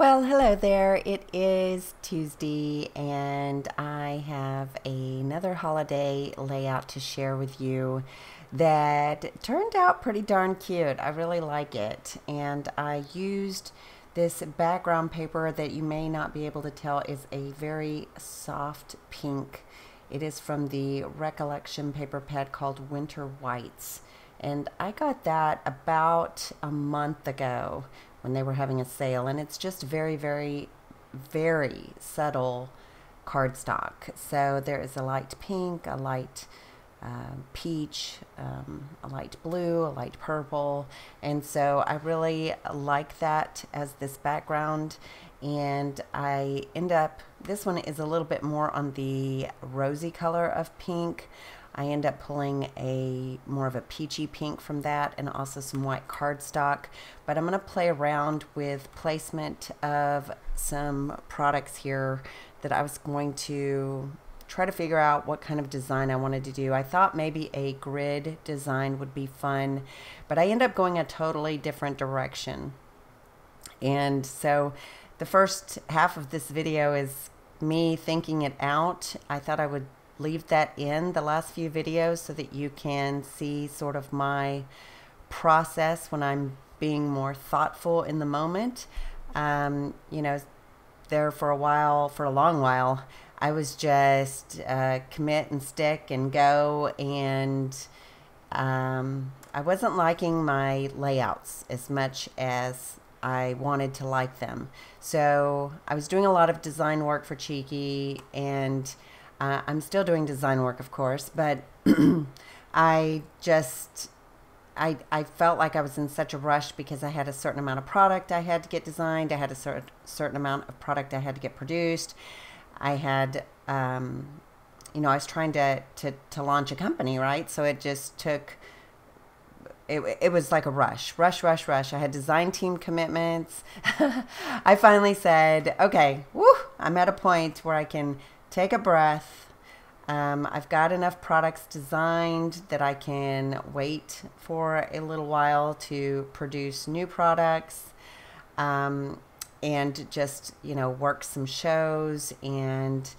Well, hello there. It is Tuesday, and I have another holiday layout to share with you that turned out pretty darn cute. I really like it, and I used this background paper that you may not be able to tell is a very soft pink. It is from the Recollection paper pad called Winter Whites, and I got that about a month ago when they were having a sale, and it's just very, very, very subtle cardstock. So there is a light pink, a light peach, a light blue, a light purple, and so I really like that as this background. And I end up, this one is a little bit more on the rosy color of pink. I end up pulling a more of a peachy pink from that, and also some white cardstock. But I'm going to play around with placement of some products here that I was going to try to figure out what kind of design I wanted to do. I thought maybe a grid design would be fun, but I end up going a totally different direction. And so the first half of this video is me thinking it out. I thought I would leave that in the last few videos so that you can see sort of my process when I'm being more thoughtful in the moment. You know, there for a while, for a long while, I was just commit and stick and go, and I wasn't liking my layouts as much as I wanted to like them. So I was doing a lot of design work for Cheeky, and I'm still doing design work, of course, but I felt like I was in such a rush because I had a certain amount of product I had to get designed. I had a certain amount of product I had to get produced. I had, you know, I was trying to launch a company, right? So it just took, it was like a rush. I had design team commitments. I finally said, okay, woo, I'm at a point where I can take a breath. I've got enough products designed that I can wait for a little while to produce new products, and just, you know, work some shows and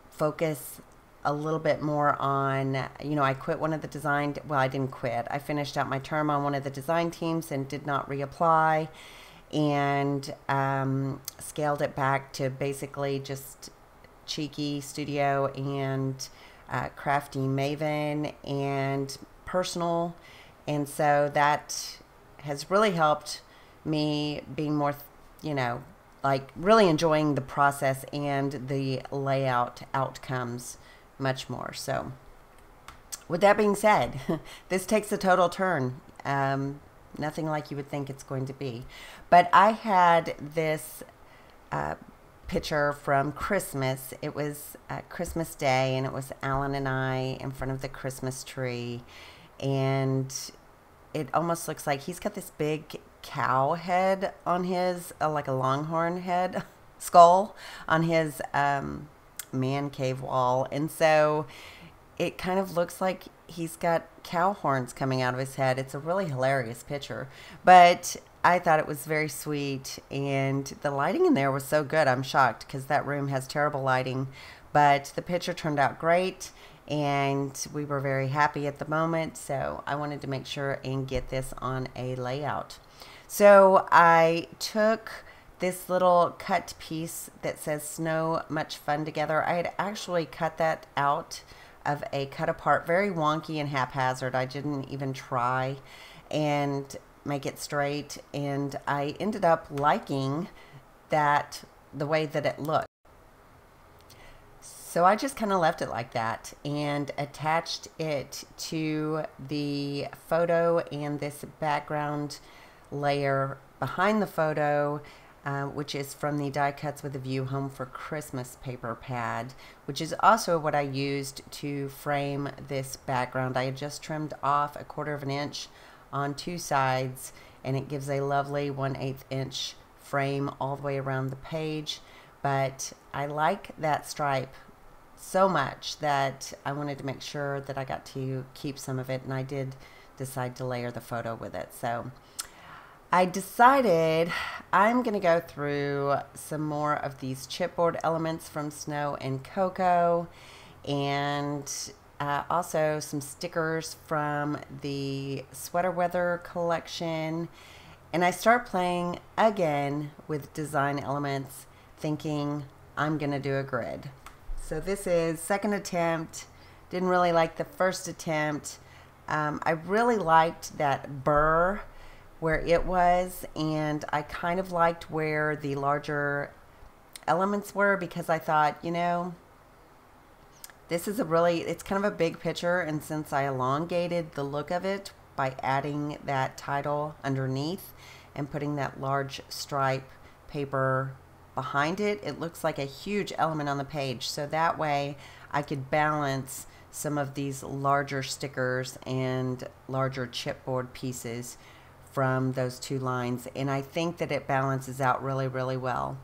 focus a little bit more on, you know, I quit one of the design, well, I didn't quit. I finished out my term on one of the design teams and did not reapply, and scaled it back to basically just Cheeky Studio and Crafty Maven and personal. And so that has really helped me being more, you know, like really enjoying the process and the layout outcomes much more. So with that being said, this takes a total turn. Nothing like you would think it's going to be. But I had this picture from Christmas. It was Christmas Day, and it was Alan and I in front of the Christmas tree, and it almost looks like he's got this big cow head on his, like a longhorn head skull on his man cave wall, and so it kind of looks like he's got cow horns coming out of his head. It's a really hilarious picture, but I thought it was very sweet, and the lighting in there was so good. I'm shocked because that room has terrible lighting, but the picture turned out great, and we were very happy at the moment, so I wanted to make sure and get this on a layout. So I took this little cut piece that says "Snow Much Fun Together." I had actually cut that out of a cut apart, very wonky and haphazard. I didn't even try and make it straight, and I ended up liking that, the way that it looked. So I just kind of left it like that and attached it to the photo and this background layer behind the photo, which is from the Die Cuts with a View Home for Christmas paper pad, which is also what I used to frame this background. I had just trimmed off 1/4 of an inch on 2 sides, and it gives a lovely 1/8 inch frame all the way around the page. But I like that stripe so much that I wanted to make sure that I got to keep some of it, and I did decide to layer the photo with it. So I decided I'm going to go through some more of these chipboard elements from Snow and Cocoa, and also some stickers from the Sweater Weather collection. And I start playing again with design elements, thinking I'm going to do a grid. So this is second attempt. Didn't really like the first attempt. I really liked that burr where it was, and I kind of liked where the larger elements were, because I thought, you know, this is it's kind of a big picture, and since I elongated the look of it by adding that title underneath and putting that large stripe paper behind it, it looks like a huge element on the page. So that way I could balance some of these larger stickers and larger chipboard pieces from those two lines, and I think that it balances out really, really well.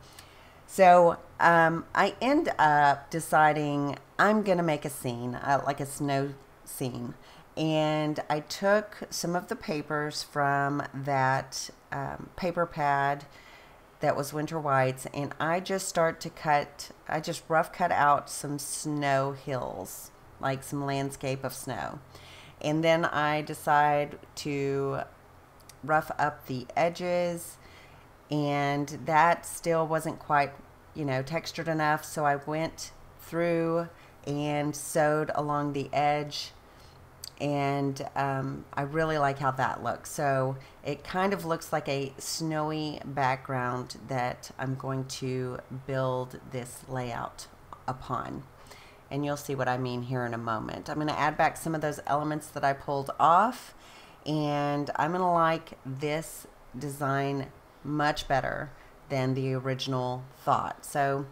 So I end up deciding I'm gonna make a scene, like a snow scene, and I took some of the papers from that paper pad that was Winter Whites, and I just rough cut out some snow hills, like some landscape of snow. And then I decide to rough up the edges, and that still wasn't quite, you know, textured enough, so I went through and sewed along the edge, and I really like how that looks. So it kind of looks like a snowy background that I'm going to build this layout upon. And you'll see what I mean here in a moment. I'm going to add back some of those elements that I pulled off, and I'm going to like this design much better than the original thought. So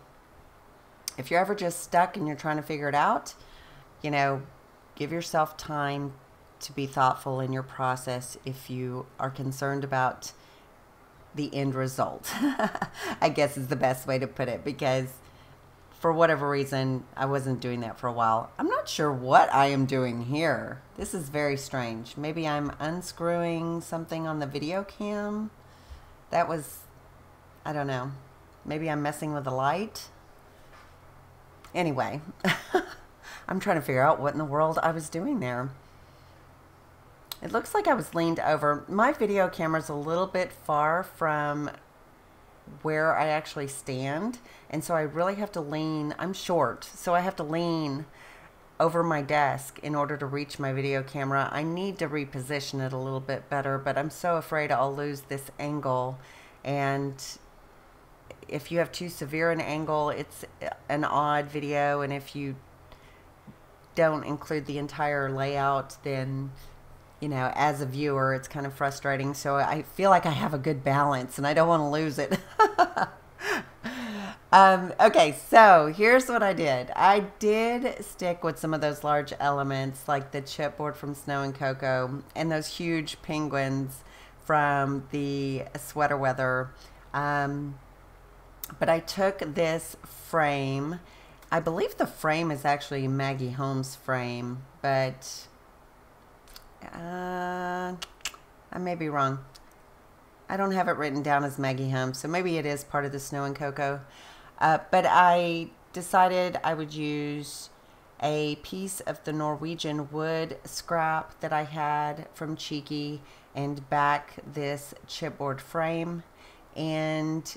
if you're ever just stuck and you're trying to figure it out, you know, give yourself time to be thoughtful in your process if you are concerned about the end result. I guess is the best way to put it, because for whatever reason, I wasn't doing that for a while. I'm not sure what I am doing here. This is very strange. Maybe I'm unscrewing something on the video cam. That was, I don't know. Maybe I'm messing with the light. Anyway, I'm trying to figure out what in the world I was doing there. It looks like I was leaned over. My video camera's a little bit far from where I actually stand, and so I really have to lean. I'm short, so I have to lean over my desk in order to reach my video camera. I need to reposition it a little bit better, but I'm so afraid I'll lose this angle, and if you have too severe an angle, it's an odd video, and if you don't include the entire layout, then, you know, as a viewer, it's kind of frustrating. So I feel like I have a good balance, and I don't want to lose it. Okay, so here's what I did. I did stick with some of those large elements, like the chipboard from Snow and Cocoa, and those huge penguins from the Sweater Weather. But I took this frame. I believe the frame is actually Maggie Holmes' frame, but I may be wrong. I don't have it written down as Maggie Holmes, so maybe it is part of the Snow and Cocoa. But I decided I would use a piece of the Norwegian wood scrap that I had from Cheeky and back this chipboard frame. And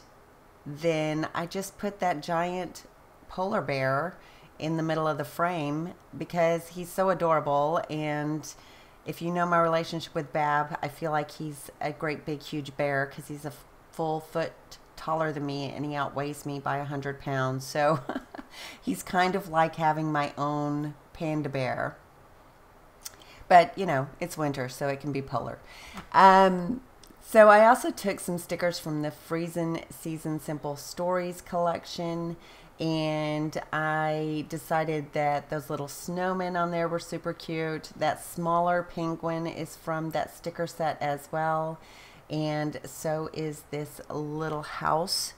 then I just put that giant polar bear in the middle of the frame because he's so adorable, and if you know my relationship with Bab, I feel like he's a great big huge bear because he's a full foot taller than me and he outweighs me by 100 pounds. So he's kind of like having my own panda bear. But, you know, it's winter, so it can be polar. So I also took some stickers from the Friesen Season Simple Stories collection, and I decided that those little snowmen on there were super cute. That smaller penguin is from that sticker set as well, and so is this little house.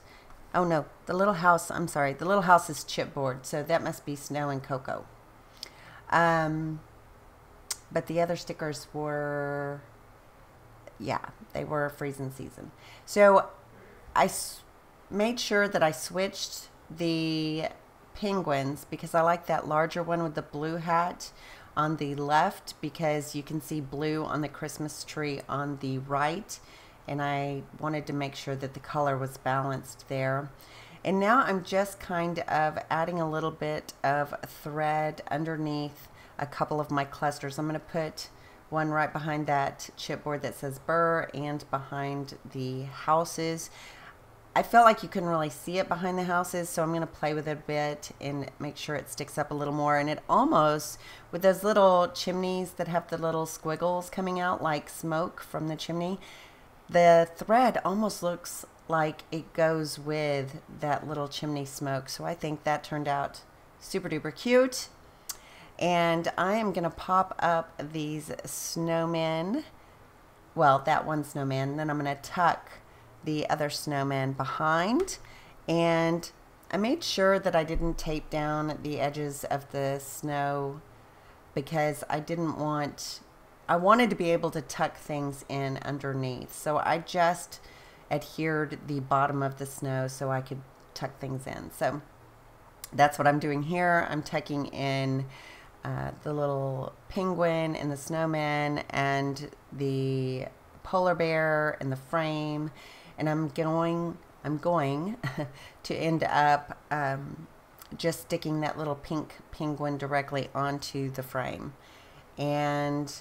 Oh no, the little house, I'm sorry, the little house is chipboard, so that must be Snow and Cocoa. But the other stickers were, yeah, they were Friesen Season. So made sure that I switched the penguins because I like that larger one with the blue hat on the left, because you can see blue on the Christmas tree on the right, and I wanted to make sure that the color was balanced there. And now I'm just kind of adding a little bit of thread underneath a couple of my clusters. I'm going to put one right behind that chipboard that says Burr and behind the houses. I felt like you couldn't really see it behind the houses, so I'm going to play with it a bit and make sure it sticks up a little more. And it almost, with those little chimneys that have the little squiggles coming out like smoke from the chimney, the thread almost looks like it goes with that little chimney smoke. So I think that turned out super duper cute. And I am going to pop up these snowmen. Well, that one snowman. Then I'm going to tuck the other snowman behind, and I made sure that I didn't tape down the edges of the snow because I wanted to be able to tuck things in underneath. So I just adhered the bottom of the snow so I could tuck things in. So that's what I'm doing here. I'm tucking in the little penguin and the snowman and the polar bear and the frame. And I'm going to end up just sticking that little pink penguin directly onto the frame. And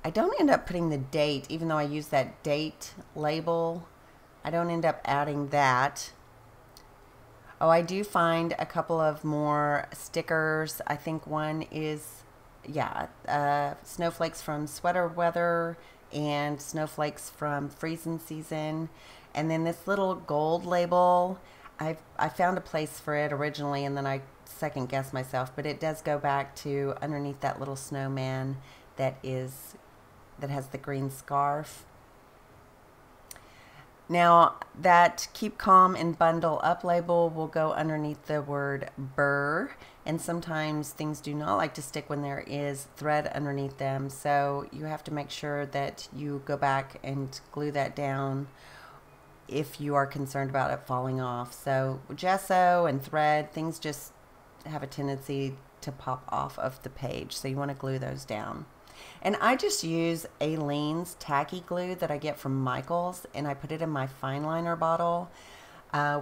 I don't end up putting the date, even though I use that date label. I don't end up adding that. Oh, I do find a couple of more stickers. I think one is, yeah, snowflakes from sweater weather and snowflakes from freezing season. And then this little gold label, I found a place for it originally, and then I second guessed myself, but it does go back to underneath that little snowman that has the green scarf. Now that keep calm and bundle up label will go underneath the word Burr, and sometimes things do not like to stick when there is thread underneath them, so you have to make sure that you go back and glue that down if you are concerned about it falling off. So gesso and thread, things just have a tendency to pop off of the page, so you want to glue those down. And I just use Aleene's tacky glue that I get from Michael's, and I put it in my fine liner bottle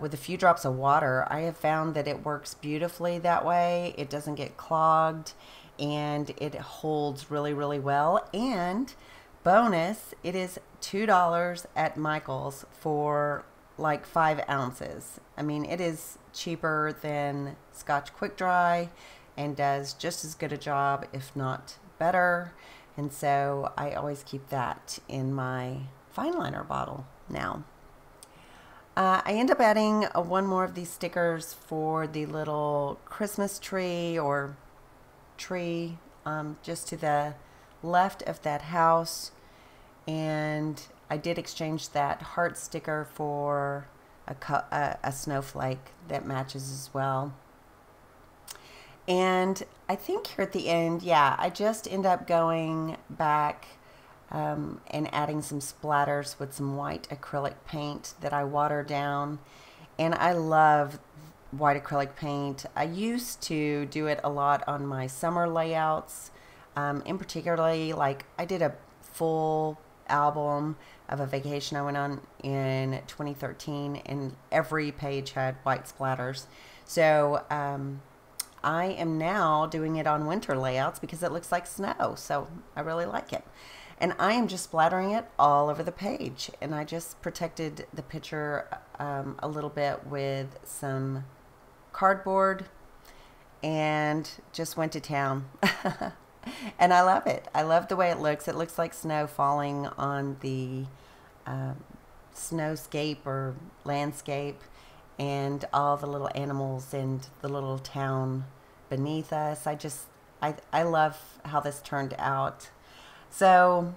with a few drops of water. I have found that it works beautifully that way. It doesn't get clogged, and it holds really, really well. And bonus, it is $2 at Michael's for like 5 ounces. I mean, it is cheaper than Scotch Quick Dry and does just as good a job, if not better. And so I always keep that in my fine liner bottle now. I end up adding one more of these stickers for the little Christmas tree or tree just to the left of that house. And I did exchange that heart sticker for a snowflake that matches as well. And I think here at the end, yeah, I just end up going back and adding some splatters with some white acrylic paint that I water down. And I love white acrylic paint. I used to do it a lot on my summer layouts. In particularly, like I did a full album of a vacation I went on in 2013, and every page had white splatters. So I am now doing it on winter layouts because it looks like snow, so I really like it. And I am just splattering it all over the page, and I just protected the picture a little bit with some cardboard and just went to town. And I love it. I love the way it looks. It looks like snow falling on the snowscape or landscape, and all the little animals and the little town beneath us. I love how this turned out. So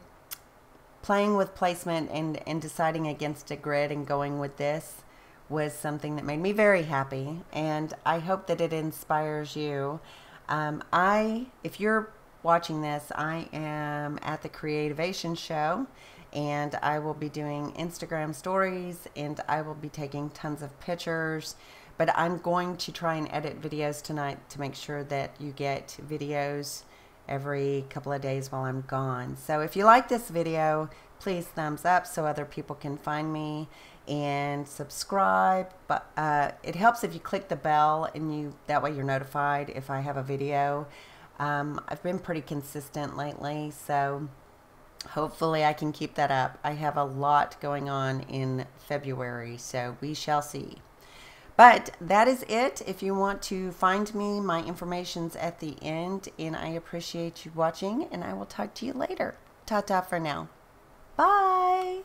playing with placement and deciding against a grid and going with this was something that made me very happy, and I hope that it inspires you. If you're watching this, I am at the Creativation Show and I will be doing Instagram stories, and I will be taking tons of pictures. But I'm going to try and edit videos tonight to make sure that you get videos every couple of days while I'm gone. So if you like this video, please thumbs up so other people can find me, and subscribe. But it helps if you click the bell, and that way you're notified if I have a video. I've been pretty consistent lately, so hopefully I can keep that up. I have a lot going on in February, so we shall see. But that is it. If you want to find me, my information's at the end, and I appreciate you watching, and I will talk to you later. Ta-ta for now. Bye.